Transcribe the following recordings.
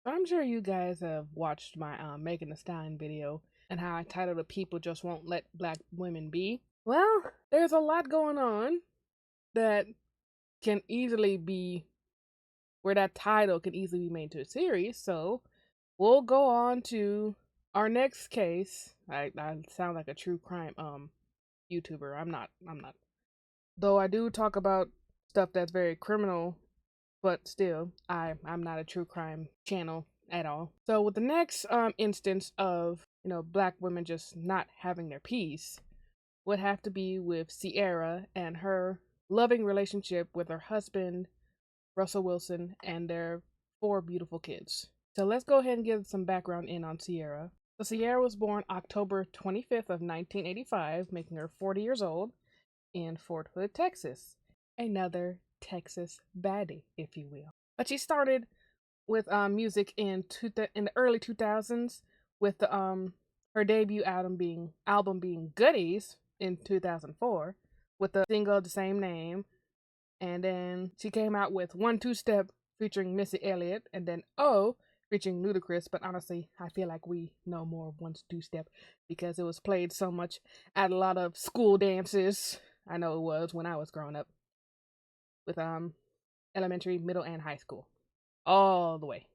I'm sure you guys have watched my Megan Thee Stallion video and how I titled it People Just Won't Let Black Women Be. Well, there's a lot going on that can easily be, where that title can easily be made to a series, so we'll go on to our next case. I sound like a true crime YouTuber. I'm not. Though I do talk about stuff that's very criminal, but still, I'm not a true crime channel at all. So with the next instance of black women just not having their peace would have to be with Ciara and her loving relationship with her husband Russell Wilson and their four beautiful kids. So let's go ahead and give some background in on Ciara. So Ciara was born October 25th of 1985, making her 40 years old in Fort Hood, Texas. Another Texas baddie, if you will. But she started with music in the early 2000s with her debut album being Goodies in 2004 with the single of the same name, and then she came out with One Two Step featuring Missy Elliott, and then Oh featuring Ludacris. But honestly, I feel like we know more of One Two Step because it was played so much at a lot of school dances. I know it was when I was growing up with elementary, middle, and high school, all the way.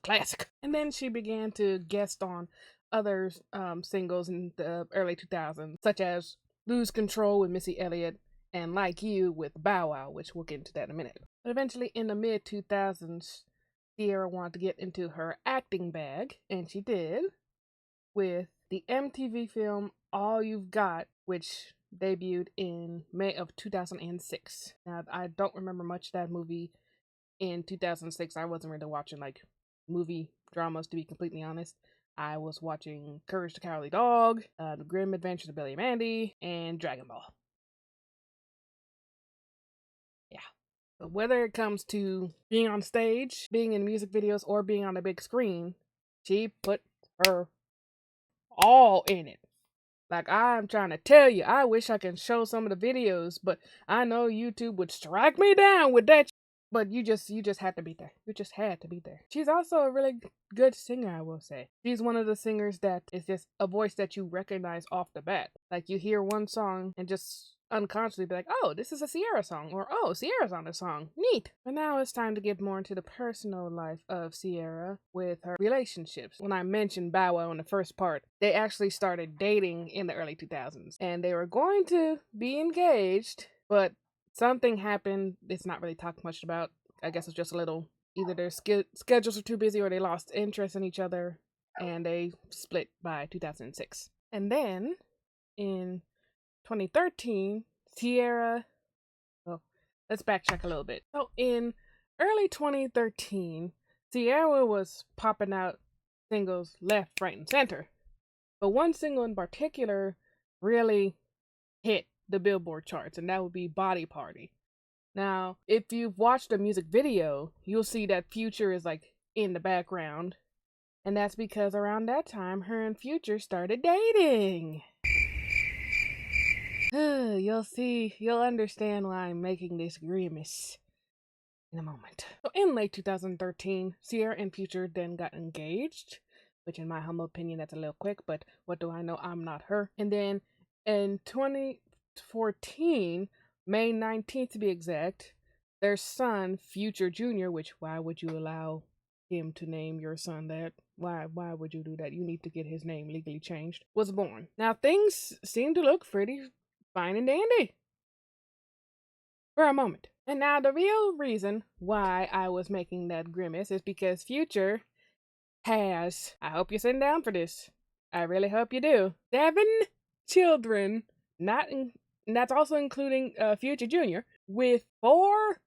Classic. And then she began to guest on other singles in the early 2000s, such as Lose Control with Missy Elliott and Like You with Bow Wow, which we'll get into that in a minute. But eventually, in the mid 2000s, Ciara wanted to get into her acting bag, and she did with the MTV film All You've Got, which debuted in May of 2006. Now, I don't remember much of that movie in 2006. I wasn't really watching like movie dramas, to be completely honest. I was watching Courage the Cowardly Dog, The Grim Adventures of Billy and Mandy, and Dragon Ball. Yeah. But whether it comes to being on stage, being in music videos, or being on a big screen, she put her all in it. Like, I'm trying to tell you, I wish I can show some of the videos, but I know YouTube would strike me down with that. But you just had to be there. You just had to be there. She's also a really good singer, I will say. She's one of the singers that is just a voice that you recognize off the bat. Like, you hear one song and just unconsciously be like, oh, this is a Ciara song, or oh, Ciara's on the song. Neat. But now it's time to get more into the personal life of Ciara with her relationships. When I mentioned Bow Wow in the first part, they actually started dating in the early 2000s, and they were going to be engaged, but something happened. It's not really talked much about. I guess it's just a little. Either their schedules are too busy or they lost interest in each other, and they split by 2006. And then in 2013, Ciara. Well, let's backtrack a little bit. So in early 2013, Ciara was popping out singles left, right, and center. But one single in particular really hit the Billboard charts, and that would be Body Party. Now, if you've watched a music video, you'll see that Future is like in the background, and that's because around that time, her and Future started dating. You'll understand why I'm making this grimace in a moment. So in late 2013, Ciara and Future then got engaged, which in my humble opinion, that's a little quick, but what do I know? I'm not her. And then in 2014, May 19th to be exact, their son, Future Jr., which why would you allow him to name your son that? Why would you do that? You need to get his name legally changed. Was born. Now things seem to look pretty fine and dandy for a moment. And now the real reason why I was making that grimace is because Future has, I hope you're sitting down for this. I really hope you do. 7 children, that's also including Future Jr., with 4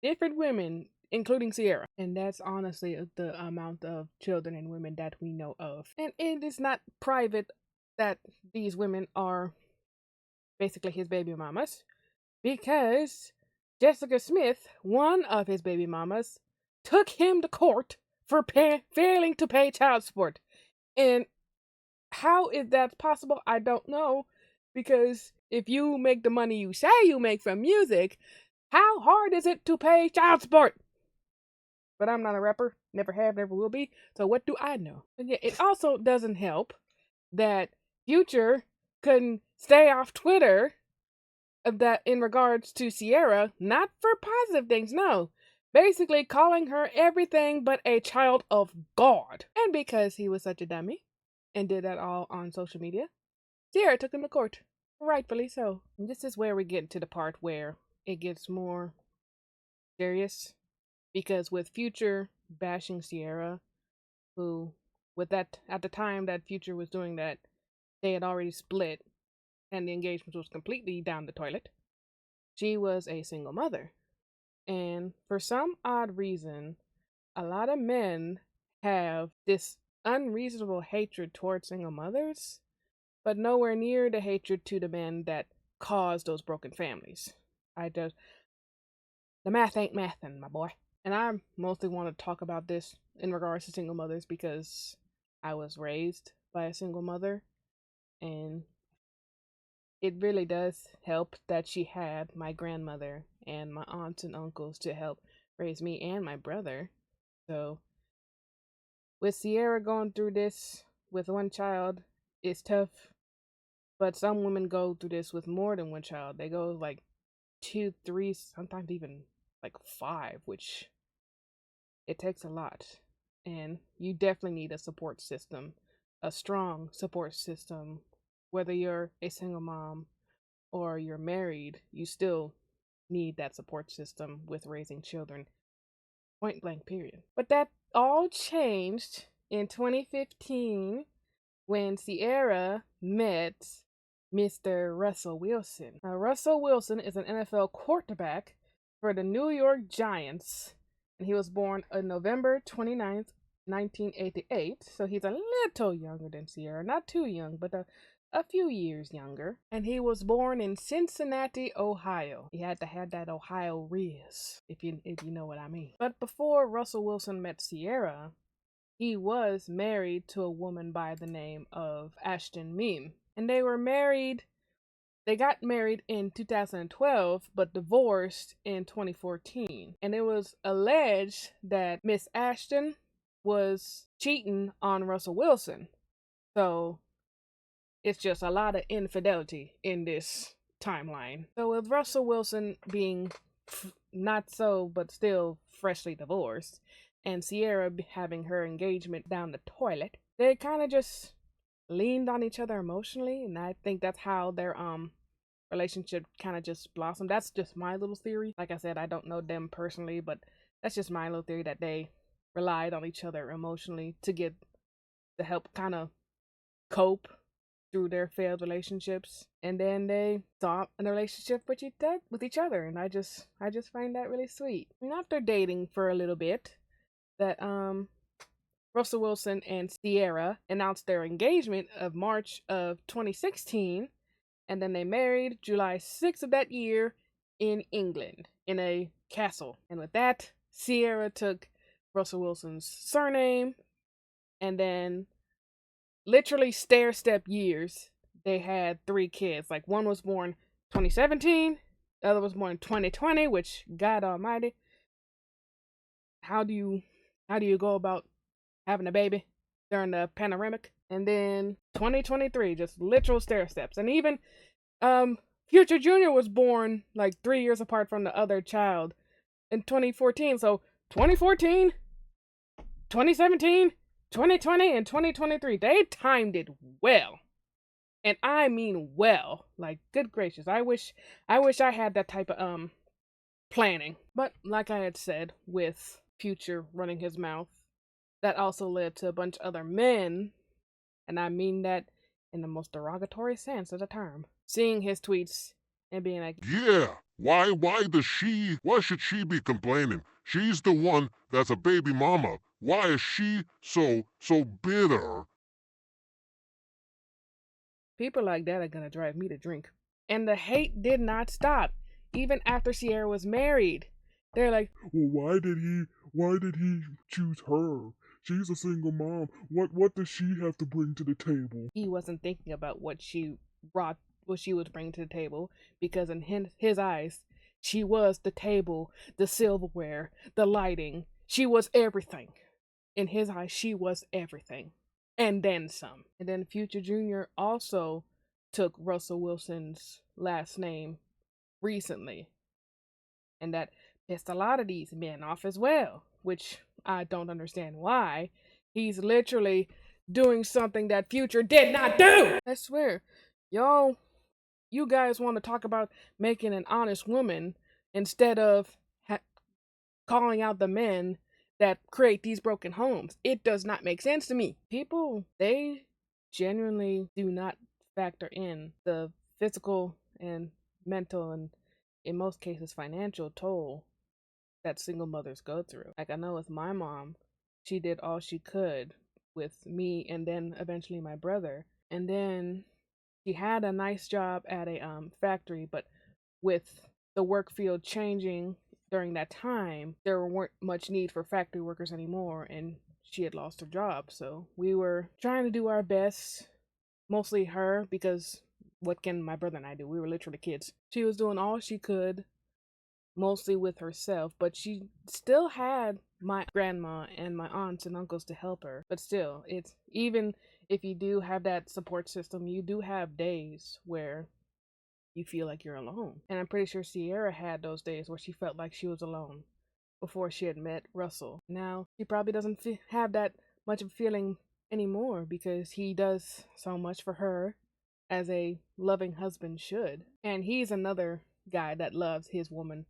different women, including Ciara. And that's honestly the amount of children and women that we know of. And it is not private that these women are basically his baby mamas, because Jessica Smith, one of his baby mamas, took him to court for failing to pay child support. And how is that possible? I don't know. Because if you make the money you say you make from music, how hard is it to pay child support? but I'm not a rapper. Never have, never will be. So what do I know? And yeah, it also doesn't help that Future couldn't stay off Twitter of that in regards to Ciara, not for positive things, no. Basically calling her everything but a child of God. And because he was such a dummy and did that all on social media, Ciara took him to court. Rightfully so. And this is where we get to the part where it gets more serious. Because with Future bashing Ciara, who, with that, at the time that Future was doing that, they had already split and the engagement was completely down the toilet. She was a single mother. And for some odd reason, a lot of men have this unreasonable hatred towards single mothers, but nowhere near the hatred to the men that caused those broken families. The math ain't mathin', my boy. And I mostly want to talk about this in regards to single mothers because I was raised by a single mother, and it really does help that she had my grandmother and my aunts and uncles to help raise me and my brother. So, with Ciara going through this with one child, it's tough. But some women go through this with more than one child. They go like 2, 3, sometimes even like 5, which it takes a lot. And you definitely need a support system, a strong support system. Whether you're a single mom or you're married, you still need that support system with raising children. Point blank, period. But that all changed in 2015 when Ciara met Mr. Russell Wilson. Now, Russell Wilson is an NFL quarterback for the New York Giants, and he was born on November 29th, 1988. So he's a little younger than Ciara. Not too young, but a few years younger. And he was born in Cincinnati, Ohio. He had to have that Ohio Riz, if you know what I mean. But before Russell Wilson met Ciara, he was married to a woman by the name of Ashton Meme. And they got married in 2012, but divorced in 2014. And it was alleged that Miss Ashton was cheating on Russell Wilson. So it's just a lot of infidelity in this timeline. So with Russell Wilson being not so, but still freshly divorced, and Ciara having her engagement down the toilet, they kind of just leaned on each other emotionally, and I think that's how their relationship kind of just blossomed. That's just my little theory. Like I said, I don't know them personally, but that's just my little theory that they relied on each other emotionally to help kind of cope through their failed relationships, and then they sought a relationship with each other, and I just find that really sweet. And after dating for a little bit, that Russell Wilson and Ciara announced their engagement of March of 2016, and then they married July 6th of that year in England in a castle. And with that, Ciara took Russell Wilson's surname, and then literally stair-step years, they had 3 kids. Like, one was born 2017, the other was born 2020, which, God almighty, how do you go about having a baby during the panoramic? And then 2023, just literal stair-steps. And even Future Jr. was born like 3 years apart from the other child in 2014. So 2014, 2017, 2020, and 2023. They timed it well. And I mean well. Like, good gracious. I wish I had that type of planning. But like I had said, with Future running his mouth, that also led to a bunch of other men, and I mean that in the most derogatory sense of the term, seeing his tweets and being like, yeah, why should she be complaining? She's the one that's a baby mama. Why is she so bitter? people like that are gonna drive me to drink. And the hate did not stop, even after Ciara was married. They're like, well, why did he choose her? She's a single mom. What does she have to bring to the table? he wasn't thinking about what she was bringing to the table, because in his eyes, she was the table, the silverware, the lighting. She was everything. In his eyes, she was everything. And then some. And then Future Jr. also took Russell Wilson's last name recently. And that pissed a lot of these men off as well, which I don't understand why. He's literally doing something that Future did not do. I swear, you guys want to talk about making an honest woman instead of calling out the men that create these broken homes. It does not make sense to me. People, they genuinely do not factor in the physical and mental and, in most cases, financial toll that single mothers go through. Like, I know with my mom, she did all she could with me and then eventually my brother. And then she had a nice job at a factory, but with the work field changing during that time, there weren't much need for factory workers anymore, and she had lost her job. So we were trying to do our best, mostly her, because what can my brother and I do? We were literally kids. She was doing all she could, mostly with herself, but she still had my grandma and my aunts and uncles to help her. But still, it's even if you do have that support system, you do have days where you feel like you're alone. And I'm pretty sure Ciara had those days where she felt like she was alone before she had met Russell. Now, she probably doesn't have that much of a feeling anymore because he does so much for her as a loving husband should. And he's another guy that loves his woman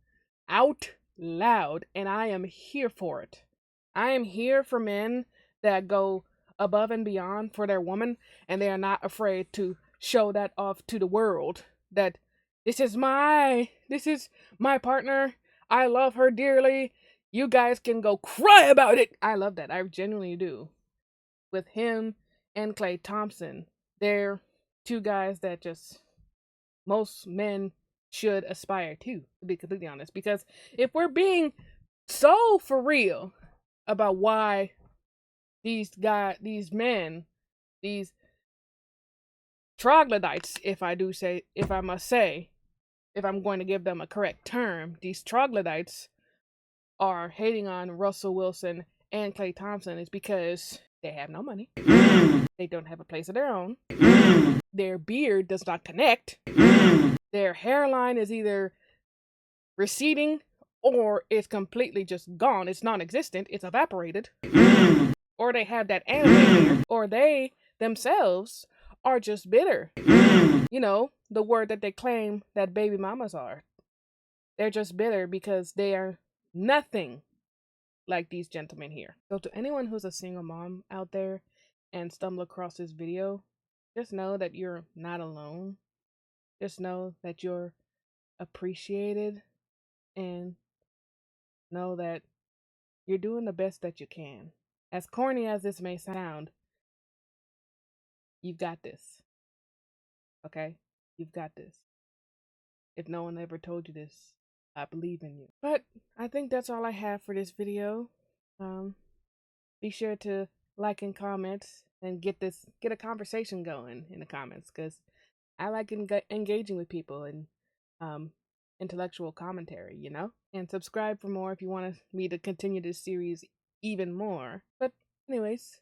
out loud, and I am here for it. I am here for men that go above and beyond for their woman, and they are not afraid to show that off to the world that this is my partner. I love her dearly. You guys can go cry about it. I love that. I genuinely do. With him and Klay Thompson, they're two guys that just most men should aspire to be completely honest. Because if we're being so for real about why these men, these troglodytes, if I must say, if I'm going to give them a correct term, these troglodytes are hating on Russell Wilson and Klay Thompson is because they have no money. They don't have a place of their own. Their beard does not connect. Their hairline is either receding or it's completely just gone. It's non-existent. It's evaporated. Or they have that anime hair. Or they themselves are just bitter. You know, the word that they claim that baby mamas are. They're just bitter because they are nothing like these gentlemen here. So to anyone who's a single mom out there and stumble across this video, just know that you're not alone. Just know that you're appreciated and know that you're doing the best that you can. As corny as this may sound, you've got this. Okay? You've got this. If no one ever told you this, I believe in you. But I think that's all I have for this video. Be sure to like and comment and get a conversation going in the comments because I like engaging with people and intellectual commentary, you know? And subscribe for more if you want me to continue this series even more. But anyways,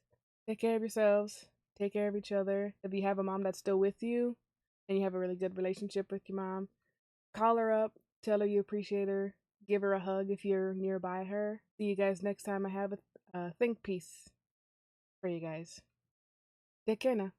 take care of yourselves. Take care of each other. If you have a mom that's still with you and you have a really good relationship with your mom, call her up, tell her you appreciate her, give her a hug if you're nearby her. See you guys next time I have a think piece for you guys. Take care now.